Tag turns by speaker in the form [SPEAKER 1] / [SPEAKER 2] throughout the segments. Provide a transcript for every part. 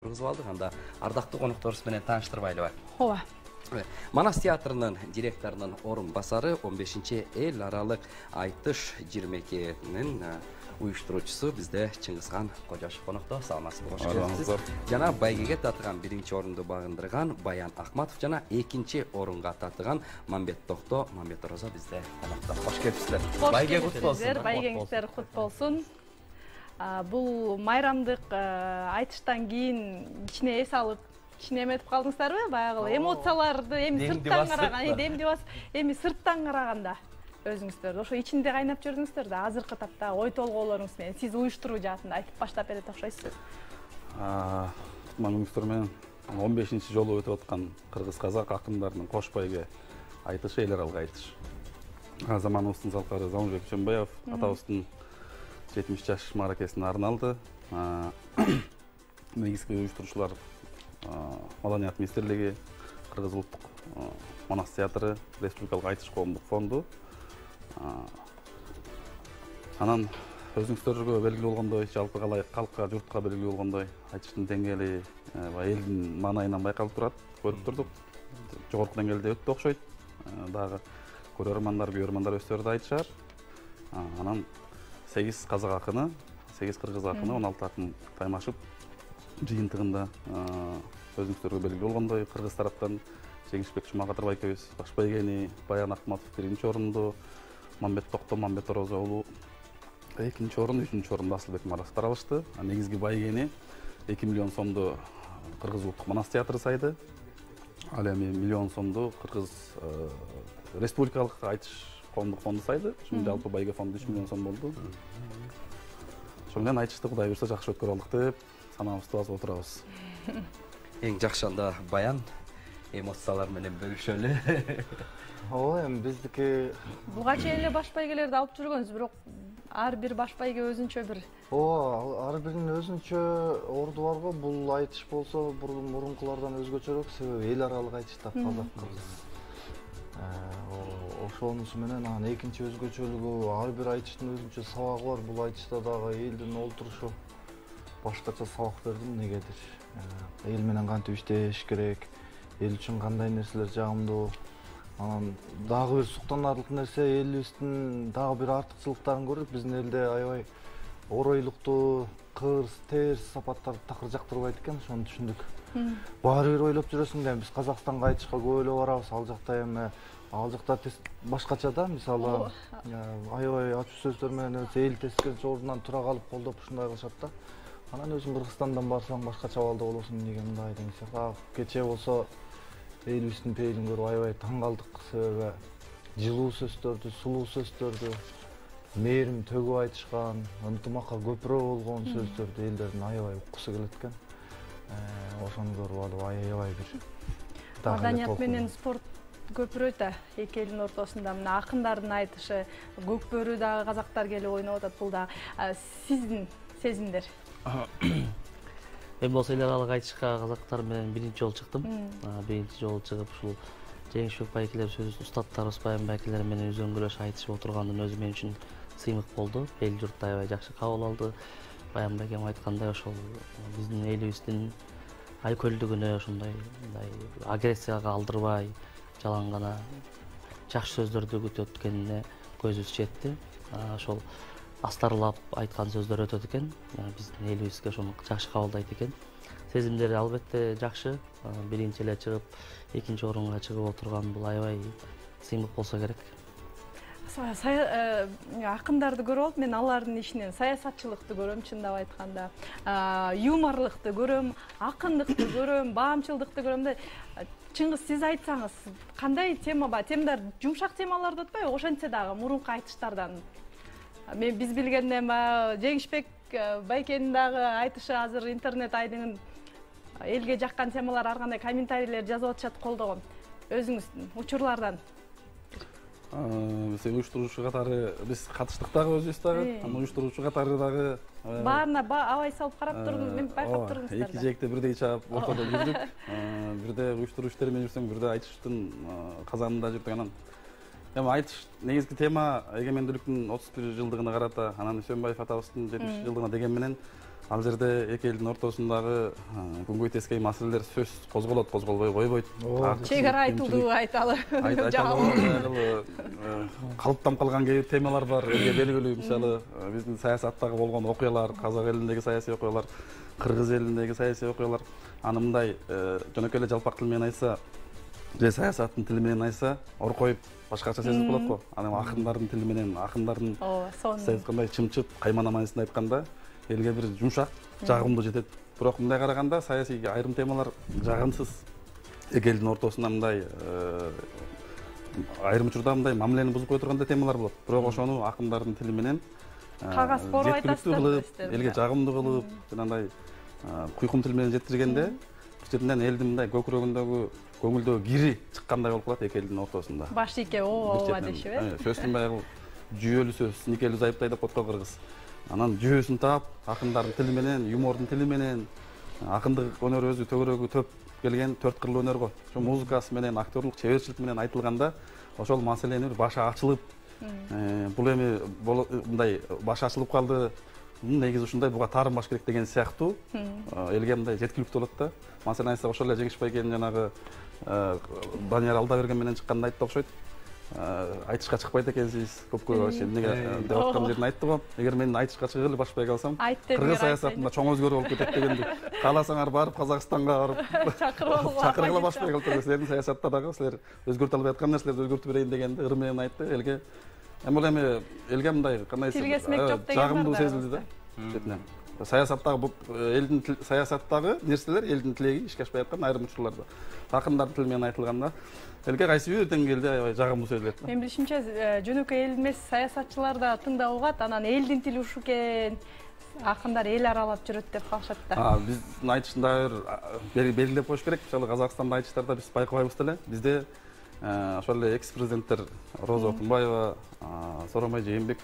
[SPEAKER 1] Кыргызбалдык анда ардактуу конокторубуз менен тааныштырбайлыбы.
[SPEAKER 2] Ооба.
[SPEAKER 1] Манас театрынын директорунун орун басары 15-эл аралык айтыш жирмекенин уюштуруучусу бизде Чыңгызхан Кожошев конокто. Саламатсызбы, кош келипсиз. Жана байгеге татыган 1-орунду багындырган Баян Акматов жана 2-орунга татыган Мамбет Токто, Мамбет Роза бизде конокто. Кош келипсиздер.
[SPEAKER 2] Байге кут болсун. Байгеңиздер кут болсун. Бул майрамдык айтыштан кийин кичине эс алып, кичине эметип калдыңыздарбы? Баягы эмоцияларды эми сырттан караганда, эми сырттан караганда өзүңүздөр ошо ичинде кайнап жүрдүңүздөр да, азыркы тапта ой толгоолоруңуз менен сиз уюштуруу жаатында айтып баштап берет окшойсуз.
[SPEAKER 3] Кутманыңыздар менен 15-жолу өтүп аткан кыргыз казак акындарынын кош байге айтышы эл аралык айтыш. Заманыбыздын залкары Заманбек Чөнбаев атабыздын 70 жаш мааракесине арналды. Негизги уюштуруучулар Маданият министрлиги, Кыргыз улуттук Манас театры, Республикалык айтыш коомдук фонду. Анан өзүңүздөргө белгилүү болгондой, жалпы калкка, журтка белгилүү болгондой, айтыштын деңгээли элдин маанайынан байкалып турат, көрүп турдук. Жогорку деңгээлде өттү окшойт. Дагы көрөрмандар, күйөрмандар өздөрү да айтышар. Анан 8 казак акыны, 8 кыргыз акыны, 16 акын таймашып, жыйынтыгында өзүңүздөргө белгилүү болгондой, кыргыз тараптан Жеңишбек Жумагатыр байкебиз баш байгени, Баян Акматов 1-орунду, Мамбет Токто, Мамбет Роза уулу 2-орун, 3-орунду Асылбек Маратовдор алышты. Негизги байгени 2 миллион сомду Кыргыз улуттук Манас театры сайды. Ал эми миллион сомду Кыргыз республикалык айтыш коомдук фонду сайды. Ошондо жалпы байге фонду 3 миллион сом болду. Ошон менен айтышты Кудай буйрса жакшы өткөрө алдык деп санабызды басып отурабыз.
[SPEAKER 1] Эң жакшы анда Баян эмоциялар менен бөлүшөлү.
[SPEAKER 4] Ооба, эми биздики
[SPEAKER 2] Буга чейин эле баш байгелерди алып жүргөнсүз, бирок ар бир баш байге өзүнчө бир.
[SPEAKER 4] Ооба, ар биринин өзүнчө орду бар го. Бул айтыш болсо мурункулардан өзгөчөрөөк, себеби эл аралык айтышта казак кыргыз. Ошонусу менен анан экинчи өзгөчөлүгү, ар бир айтыштын өзүнчө сабагы бар. Бул айтышта дагы элдин олтурушу башкача сабак берди эмнегедир. Эл менен кантип иштеш керек, эл үчүн кандай нерселер жагымдуу. Анан дагы бир суктанарлык нерсе, элибиздин дагы бир артыкчылыктарын көрдүк. Биздин элде аябай оройлуктуу, кырс, терс сапаттарды такыр жактырбайт экен, ошону түшүндүк. Баары бир ойлоп жүрөсүң да, биз Казакстанга айтышка көп эле барабыз, ал жакта эми ал жакта башкача да, мисалы аябай ачуу сөздөр менен эл тескерчи ордунан тура калып колдоп ушундай кылышат да. Анан өзүң Кыргызстандан барсаң башкача абалда болосуң деген мындай деген сыяктуу. Кечээ болсо элибиздин пейилин көрүп аябай таң калдык, себеби жылуу сөздөрдү, сулуу сөздөрдү, мээрим төгүп айтышкан, ынтымакка көпүрө болгон сөздөрдү элдердин аябай уккусу келет экен. Ошону көрүп алып аябай бир
[SPEAKER 2] Маданият менен спорт көпүрөйт да, эки элдин ортосунда. Мына акындардын айтышы, көк бөрү дагы казактар келип ойноп атат. Бул да сиздин сезимдер.
[SPEAKER 5] Мен болсо эл аралык айтышка казактар менен 1-жолу чыктым. 1-жолу чыгып ушул Жеңишбек байкелер сөз устаттарыбыз Баян байкелер менен үзөңгүлөш айтышып отургандын өзү мен үчүн сыймык болду. Эл журт аябай жакшы кабыл алды. Баян байкем айткандай ошол биздин элибиздин айкөлдүгүнө ошондой агрессияга алдырбай, жалаң гана жакшы сөздөрдү күтөт экенине көзүбүз жетти. Ошол астарлап айткан сөздөр өтөт экен. Биздин элибизге ошону жакшы кабылдайт экен. Сезимдери албетте жакшы. 1-эле чыгып, 2-орунга чыгып отурган бул аябай сыймык болсо керек.
[SPEAKER 2] Акындарды көрүп алып, мен алардын ишинен саясатчылыкты көрөм, чындап айтканда. Юморлукту көрөм, акындыкты көрөм, баамчылдыкты көрөм да. Чыңгыз, сиз айтсаңыз, кандай тема бар? Темдар жумшак темаларды өтпөйбү? Ошентсе дагы мурунку айтыштардан биз билгенден Жеңишбек байкенин дагы айтышы азыр интернет айдыңын элге жаккан темалар, ар кандай комментарийлер жазып атышат, колдогом. Өзүңүздүн учурлардан.
[SPEAKER 3] Биз уюштуруучу катары биз катыштык дагы өзүбүз дагы, уюштуруучу катары дагы
[SPEAKER 2] баарына абай салып карап турдум, мен байкап турдумсуздар.
[SPEAKER 3] Эки жээкте бирдей чаап ортодо жүрдүк. Бирде уюштуруучу иштери менен жүрсөң, бирде айтыштын казанында жүрдүк. Анан эми айтыш негизги тема эгемендүүлүктүн 31 жылдыгына карата, анан Үсөнбаев атабыздын 70 жылдыгына деген менен Ал жерде эки элдин ортосундагы күнгөй тескей маселелер сөз козголот, козголбой койбойт.
[SPEAKER 2] Чек ара айтылды айталы.
[SPEAKER 3] Калыптанып калган кээ бир темалар бар. Элге белгилүү, мисалы, биздин саясаттагы болгон окуялар, Казак элиндеги саясий окуялар, Кыргыз элиндеги саясий окуялар. Аны мындай жөнөкөй эле жалпак тил менен айтса, же саясаттын тили менен айтса, ор коюп башкача сезилип калат го. Анан акындардын тили менен, акындардын кандай чымчып, каймана маанисинде айтканда элге бир жумшак, жагымдуу жетет. Бирок мындай караганда саясий айрым темалар жагымсыз. Эки элдин ортосунда мындай айрым учурда мындай мамилени бузуп кое тургандай темалар болот. Бирок ошону акындардын тили менен
[SPEAKER 2] кагаз коруп айтасыздар,
[SPEAKER 3] элге жагымдуу кылып, жанагындай куйкум тил менен жеткиргенде бир жерден элдин мындай көкүрөгүндөгү көңүлдөгү кири чыккандай болуп калат эки элдин ортосунда.
[SPEAKER 2] Баш эке ооба дешиби?
[SPEAKER 3] Сөздүн баягы жүйөлүү сөз, никелүү зайыптай деп коет го кыргыз. Анан жүйөсүн таап, акындардын тили менен, юмордун тили менен, акындык өнөр өзү төгөрөгү төп келген төрт кырлуу өнөр го. Ошо музыкасы менен, актерлук чеберчилик менен айтылганда, ошол маселени башы ачылып, бул эми мындай башы ачылып калды, негизи ушундай буга таарынбаш керек деген сыяктуу элге мындай жеткиликтүү болот да. Маселен айтсак, ошол эле Жеңиш Байкенин жанагы Данияр Алдаберген менен чыкканда айтты окшойт. Айтышка чыкпайт экенсиз, көпкө эмнеге деп аткан жерин айтты го. Эгер мен айтышка чыгып эле башпай калсам, кыргыз саясатында чоң өзгөрүү болуп кетет дегенди. Кааласаңар барып Казакстанга барып чакыргыла башпай калып, силердин саясатта дагы силер өзгөртө албай аткан нерселерди өзгөртүп берейин дегенди ыр менен айтты элге. Бул эми элге мындай кандай жагымдуу сезилди да. Четинен. Саясаттагы элдин саясаттагы нерселер элдин тилеги ишке ашпай аткан айрым учурларда. Акындардын тили менен айтылганда элге кайсы бир деңгээлде аябай жагымдуу сезилет.
[SPEAKER 2] Мен билишимче жөнөкөй эл эмес саясатчылар да тыңдап угат, анан элдин тили ушу экен, акындар эл аралап жүрөт деп калышат да.
[SPEAKER 3] Биздин айтышында белгилеп коюш керек. Мисалы Казакстанда айтыштарда биз байкабайбыз деле. Бизде ошол эле экс-президенттер Роза Отунбаева, Сооронбай Жээнбеков,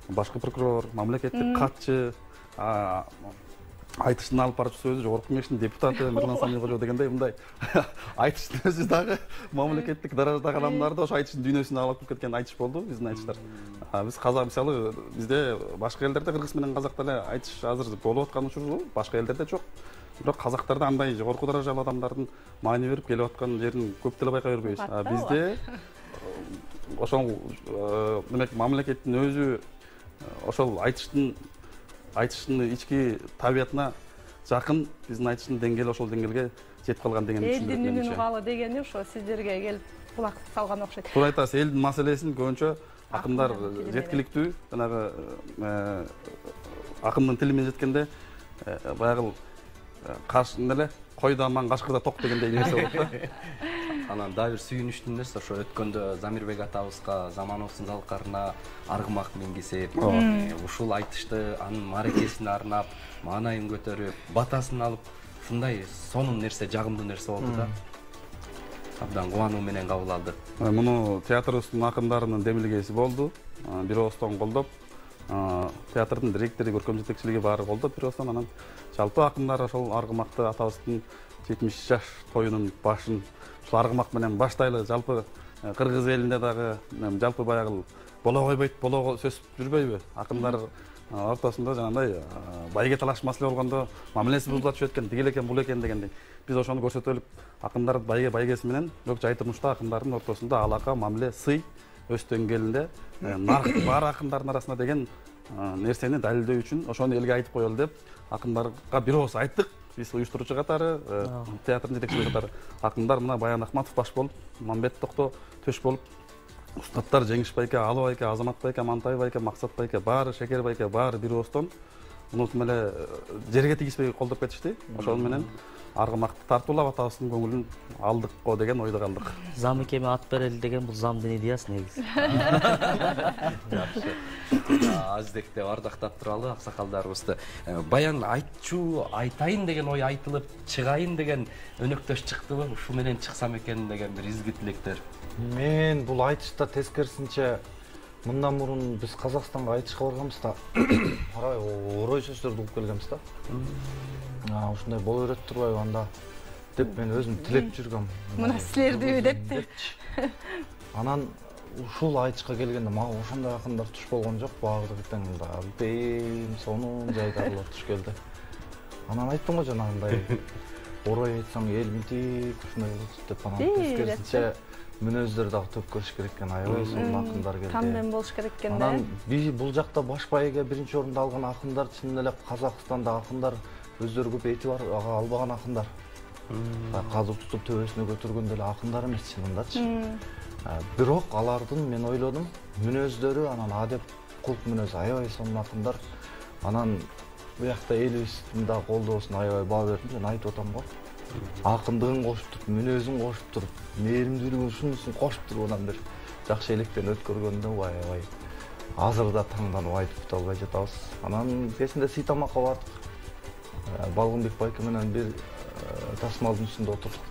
[SPEAKER 3] башкы прокурор, мамлекеттик катчы, айтыштын алып баруучусу өзү жогорку кеңештин депутаты Мирлан Сами Кожо дегендей мындай айтыштын өзү дагы мамлекеттик даражадагы адамдарды ошо айтыштын дүйнөсүнө алып кирип кеткен айтыш болду биздин айтыштар. Биз казак мисалы бизде башка элдерде кыргыз менен казакта эле айтыш азыр болуп аткан учуру башка элдерде жок. Бирок казактарда андай жогорку даражалуу адамдардын маани берип келип аткан жерин көп деле байкай бербейбиз. Бизде ошол демек мамлекеттин өзү ошол айтыштын ички табиятына жакын, биздин айтыштын деңгээли ошол деңгээлге жетип калган деген түшүндүрөт менимче.
[SPEAKER 2] Элдин үнүн угалы дегени ошо сиздерге келип кулак салган окшойт.
[SPEAKER 3] Туура айтасыз, элдин маселесин көбүнчө акындар жеткиликтүү, жанагы акындын тили менен жеткенде баягы каршы эле койду аман кашкырда ток дегендей нерсе болот да.
[SPEAKER 1] Анан дагы бир сүйүнүчтүү нерсе ошо өткөндө Замирбек атабызга заманыбыздын залкарына аргымак мингизип, ушул айтышты анын маракесине арнап, маанайын көтөрүп, батасын алып, ушундай сонун нерсе, жагымдуу нерсе болду да. Абдан кубануу менен кабыл алдык.
[SPEAKER 3] Муну театрыбыздын акындарынын демилгеси болду. Бир оостон колдоп, театрдын директору, көркөм жетекчилиги баары колдоп бир оостон, анан жалпы акындар ошол аргымакты атабыздын 70 жаш тоюнун башын ушул аргымак менен баштайлы. Жалпы кыргыз элинде дагы жалпы баягы боло койбойт, боло сөз жүрбөйбү? Акындар ортосунда жанагындай байге талаш маселе болгондо мамилеси бузулат түшөт экен, тигил экен, бул экен дегендей. Биз ошону көрсөтөлүп, акындар байге байгеси менен, бирок жай турмушта акындардын ортосунда алака, мамиле, сый өз деңгээлинде нарк бар акындардын арасында деген нерсени далилдөө үчүн ошону элге айтып коелу деп акындарга бир ооз айттык. Биз уюштуруучу катары, театрдын жетекчилиги катары акындар мына Баян Акматов баш болуп, Мамбет Токто төш болуп, устаттар Жеңиш байке, Алы байке, Азамат байке, Мантай байке, Максат байке, баары Шекер байке, баары бир оостон унутуп эле жерге тийгизбей колдоп кетишти. Ошол менен аргымакты тартуулап атабыздын көңүлүн алдык го деген ойдо калдык.
[SPEAKER 5] Зам экеме ат берели деген бул замдын идеясы негизи.
[SPEAKER 1] Жакшы. Аздек деп ардактап туралы аксакалдарыбызды. Баян айтчу, айтайын деген ой айтылып, чыгайын деген өнөктөш чыктыбы? Ушу менен чыксам экен деген бир изги тилектер.
[SPEAKER 4] Мен бул айтышта тескерисинче мындан мурун биз Казакстанга айтышка барганбыз да. Арай орой сөздөрдү угуп келгенбиз да. Ушундай боло берет турбайбы анда деп мен өзүм тилеп жүргөм.
[SPEAKER 2] Мына силерди депти.
[SPEAKER 4] Анан ушул айтышка келгенде мага ошондой акындар туш болгон жок, багырдык тең элдейм сонун жайдарлар туш келди. Анан айттым го жанагындай орой айтсаң эл мынтип ушундай болот деп анан тескерисинче мүнөздөр дагы төп көрүш керек экен. Аябай сонун акындар келди.
[SPEAKER 2] Тандем болуш керек экен да.
[SPEAKER 4] Анан бул жакта баш байга биринчи орунду алган акындар чын эле Казакстанда акындар өздөрү көп этибар албаган акындар. Казыр тутуп төбөсүнө көтөргөн деле акындар эмес чынындачы. Бирок алардын мен ойлодум мүнөздөрү анан адеп кулк мүнөз аябай сонун акындар. Анан буякта элибиздин да колдоосуна аябай баа бердим. Мен айтып атам го. Акындыгын кошуп туруп, мүнөзүн кошуп туруп, мээримдүүлүгүн ушунусун кошуп туруп анан бир жакшы электен өткөргөндө аябай азыр да таңданып айтып бута албай жатабыз. Анан кечинде Сыйтамакка бардык. Балгынбек байке менен бир тасмалдын үстүндө отурдук.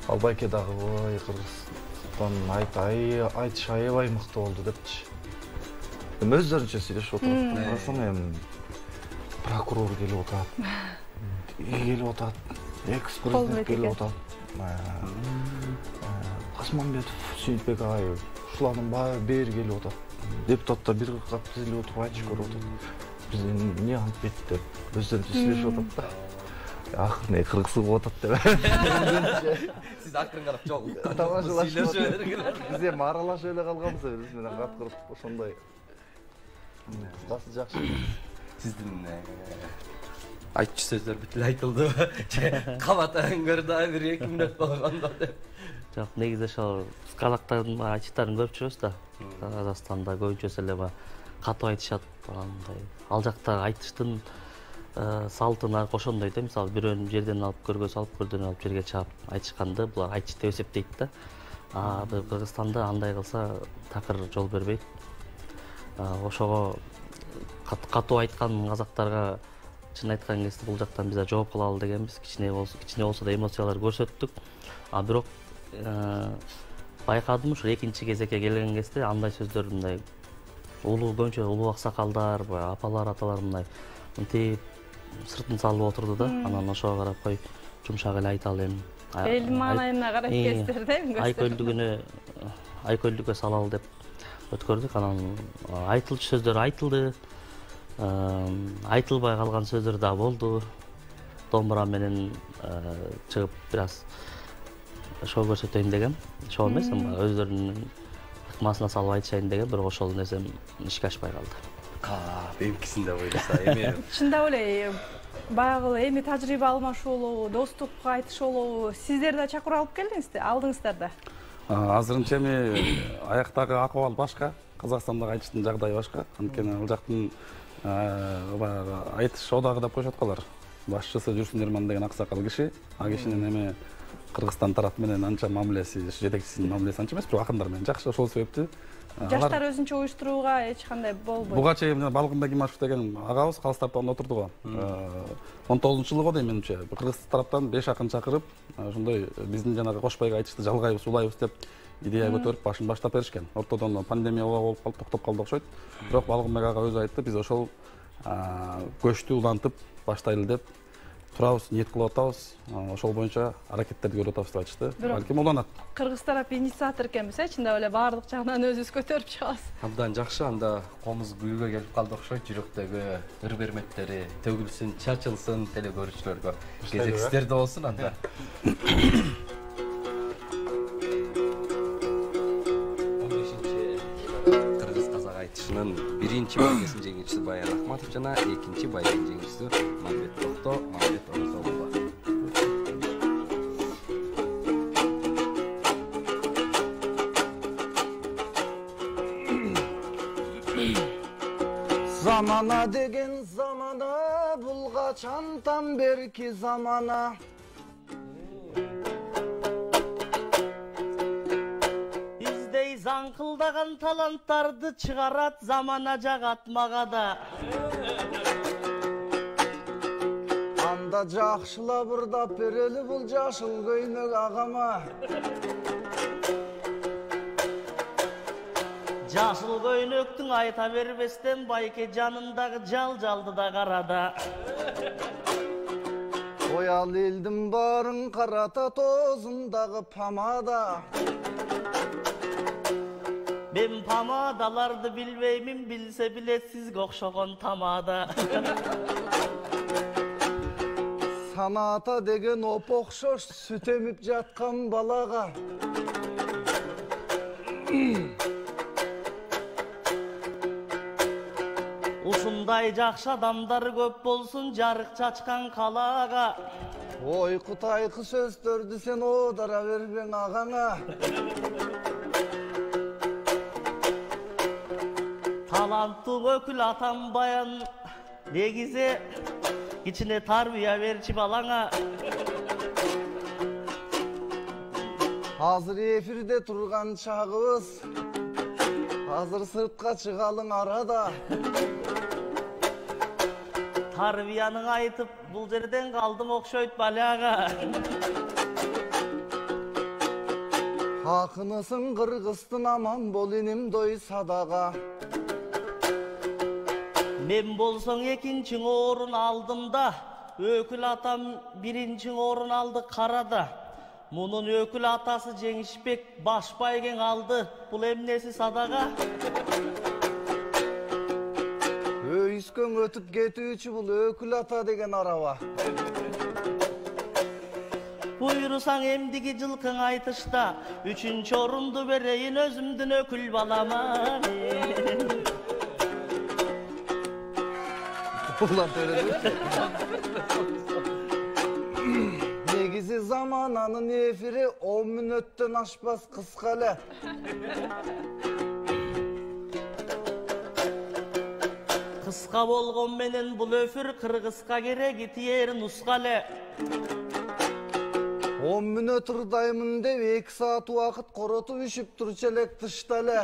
[SPEAKER 4] Ал байке дагы ой Кыргызстан айтыш аябай мыкты болду депчи. Өздөрүнчө сүйлөшүп отуруп. Карасам эми прокурор келип атат. Келип атат. Экс-президент келип атат. Касманбетов, Сүйүнбек агай ушулардын баары келип атат. Депутаттар бир кат тизилип отуруп айтыш көрүп атат. Биз эмне антып кетти деп өздөрүнчө сүйлөшүп атат да. Акыр не кыргыз болуп атат деп.
[SPEAKER 1] Сиз акырын карап жок.
[SPEAKER 4] Тамашалашып биз эми аралашып эле калганбыз биз менен кат кырып ошондой. Кызгасы жакшы.
[SPEAKER 1] Сиздин айтчу сөздөр бүт эле айтылдыбы? Кабат аңгырда бир 2 мүнөт болгондо деп.
[SPEAKER 5] Жок, негизи ошол казактардын айтыштарын көрүп жүрөбүз да. Казакстанда көбүнчөсү эле катуу айтышат, андай. Ал жактагы айтыштын салтына ошондой да, мисалы бирөөнү жерден алып көргө салып, көрдөн алып жерге чаап айтышканды булар айтыш деп эсептейт да. Кыргызстанда андай кылса такыр жол бербейт. Ошого катуу айткан казактарга чын айткан кезде бул жактан биз жооп кылалы дегенбиз. Кичине болсо да эмоциялар көрсөттүк. Бирок байкадым ушу экинчи кезекке келген кезде андай сөздөр мындай көбүнчө улуу аксакалдар, апалар, аталар мындай мынтип сыртын салып отурду да. Анан ошого карап кой жумшак эле айталы эми.
[SPEAKER 2] Эл маанайына карап кестер да эми.
[SPEAKER 5] Айкөлдүккө салалы деп өткөрдүк. Анан айтылчу сөздөр айтылды. Айтылбай калган сөздөр да болду. Домбура менен чыгып бир аз шоу көрсөтөйүн деген. Шоу эмес, өздөрүнүн ыкмасына салып айтышайын деген, бирок ошол нерсем ишке ашпай калды.
[SPEAKER 1] Эмкисинде ойласа эми
[SPEAKER 2] чындап эле баягы эми тажрыйба алмашуулу, достукка айтышуулу сиздер да чакырып алып келдиңиздер, алдыңыздар да.
[SPEAKER 3] Азырынча эми аяктагы акыбал башка, Казакстандагы айтыштын жагдайы башка. Анткени ал жактын баягы айтыш одагы деп коюшат алар. Башчысы Жүрсүн Ерман деген аксакал киши. Кишинин эми Кыргызстан тарапы менен анча мамилеси, жетекчисинин мамилеси анча эмес, бирок акындар менен жакшы. Ошол себептен
[SPEAKER 2] жаштар өзүнчө уюштурууга эч кандай болбойт.
[SPEAKER 3] Буга чейин Балгынбек Имашев деген агабыз калыс тараптан отурду го. 19-жылы дейм менимче. Кыргыз тараптан 5 акын чакырып, ошондой биздин жанагы Кошбайга айтышты жалгайбыз, улайбыз деп идея көтөрүп башын баштап беришкен. Ортодон пандемия болуп калып токтоп калды окшойт. Бирок Балгынбек ага өзү айтты, биз ошол көчтү улантып баштайлы деп турабыз, ниет кылып атабыз. Ошол боюнча аракеттерди көрүп атабыз деп айтышты. Балким уланат.
[SPEAKER 2] Кыргыз тарап инициатор экенбиз, чындап эле баардык жагынан өзүбүз көтөрүп чыгабыз.
[SPEAKER 1] Абдан жакшы, анда комуз гүлгө келип калды окшойт. Жүрөктөгү ыр берметтери төгүлсүн, чачылсын теле көрүүчүлөргө. Кезексиздерде болсун анда. Айтышынын биринчи байгесин жеңүүчүсү Баян Акматов жана экинчи байгенин жеңүүчүсү Мамбет Токто, Мамбет Оразолова.
[SPEAKER 4] Замана деген замана, бул качантан берки замана.
[SPEAKER 5] Заң таланттарды чыгарат замана жагатмага да.
[SPEAKER 4] Анда жакшыла бырдап берели бул жашыл көйнөк агама.
[SPEAKER 5] Жашыл көйнөктүн айта бербестен байке жанындагы жалды да карада.
[SPEAKER 4] Оял элдин барын карата тозундагы помада.
[SPEAKER 5] Мен помадаларды билбеймин, билсе билет сизге окшогон тамада.
[SPEAKER 4] Тана ата деген опокшош сүт емип жаткан балага.
[SPEAKER 5] Ушундай жакшы адамдар көп болсун жарык чачкан калаага.
[SPEAKER 4] Ой кутайкы сөздөрдү сен оодара бербең агаңа.
[SPEAKER 5] Таланттуу өкүл атам баян негизи кичине тарбия берчи балаңа.
[SPEAKER 4] Азыр эфирде турган чагыбыз. Азыр сыртка чыгалың арада.
[SPEAKER 5] Тарбияның айтып бул жерден калдым окшойт балага.
[SPEAKER 4] Хакынысың Кыргызстын аман бол иним дой садага.
[SPEAKER 5] Мен болсоң экинчи орун алдым да, өкүл атам биринчи орун алды карада. Мунун өкүл атасы Жеңишбек баш байгең алды, бул эмнеси садага?
[SPEAKER 4] Өйүскөң өтүп кетүүчү бул өкүл ата деген араба.
[SPEAKER 5] Буйрусаң эмдиги жылкың айтышта, 3-чү орунду берейин өзүмдүн өкүл балама.
[SPEAKER 4] Негизи замананын эфири 10 мүнөттөн ашпас кыска эле.
[SPEAKER 5] Кыска болгон менен бул эфир Кыргызга кереги тиер нуска эле.
[SPEAKER 4] 10 мүнөт ырдаймын деп 2 саат убакыт коротуп үшүп турчу элек тышта эле.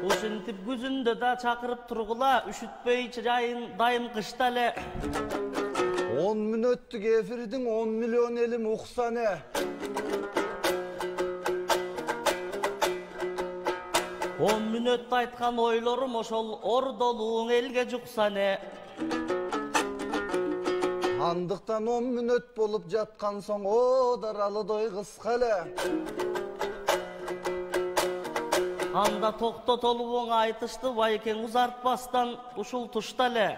[SPEAKER 5] Ушинтип күзүндө да чакырып тургула, үшүтпөй жайын дайым кышта эле.
[SPEAKER 4] 10 мүнөттүк эфирдин 10 миллион элим укса не.
[SPEAKER 5] Он мүнөттө айткан ойлорум ошол ордолууң элге жукса не.
[SPEAKER 4] Андыктан 10 мүнөт болуп жаткан соң оодаралы дой кыска эле.
[SPEAKER 5] Анда токтотолууң айтышты байкең узартпастан ушул тушта эле.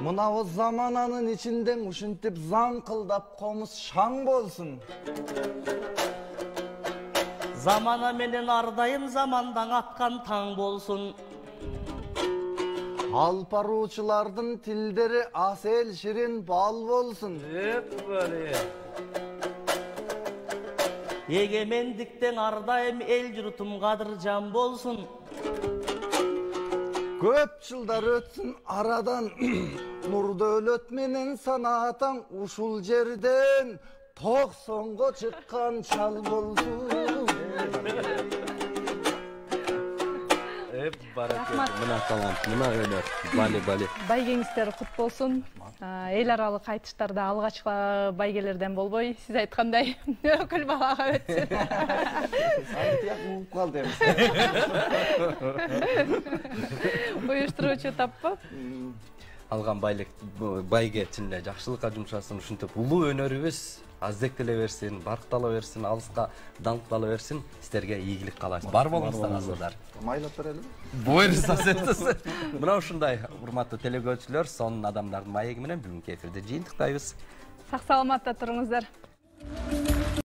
[SPEAKER 4] Мынабы замананын ичинден ушинтип заңкылдап комуз шаң болсун.
[SPEAKER 5] Замана менен ардайым замандан аткан таң болсун.
[SPEAKER 4] Алып баруучулардын тилдери асел ширин бал болсун.
[SPEAKER 5] Эгемендиктен ардайым эл журтум кадыржан болсун.
[SPEAKER 4] Көп жылдар өтсүн арадан, нурдөөлөт менен санаатаң ушул жерден 90го чыккан чал болсун.
[SPEAKER 2] Рахмат.
[SPEAKER 1] Мына талант, мына өнөр. Бали.
[SPEAKER 2] Байгеңиздер кут болсун. Эл аралык айтыштарда алгачкы байгелерден болбой, сиз айткандай өкүл балага өтсүн.
[SPEAKER 4] Айтыяк угуп калды эми.
[SPEAKER 2] Уюштуруучу таппы.
[SPEAKER 1] Алган байге чын эле жакшылыкка жумшасын, ушинтип улуу өнөрүбүз аздектеле берсин, барктала берсин, алыска даңктала берсин. Сиздерге ийгилик каалайбыз. Бар болуңуздар азырдар.
[SPEAKER 4] Майлап берели.
[SPEAKER 1] Буйрса сетсиз. Мына ушундай урматтуу телекөрүүчүлөр, сонун адамдардын маеги менен бүгүнкү эфирди жыйынтыктайбыз.
[SPEAKER 2] Сак саламатта туруңуздар.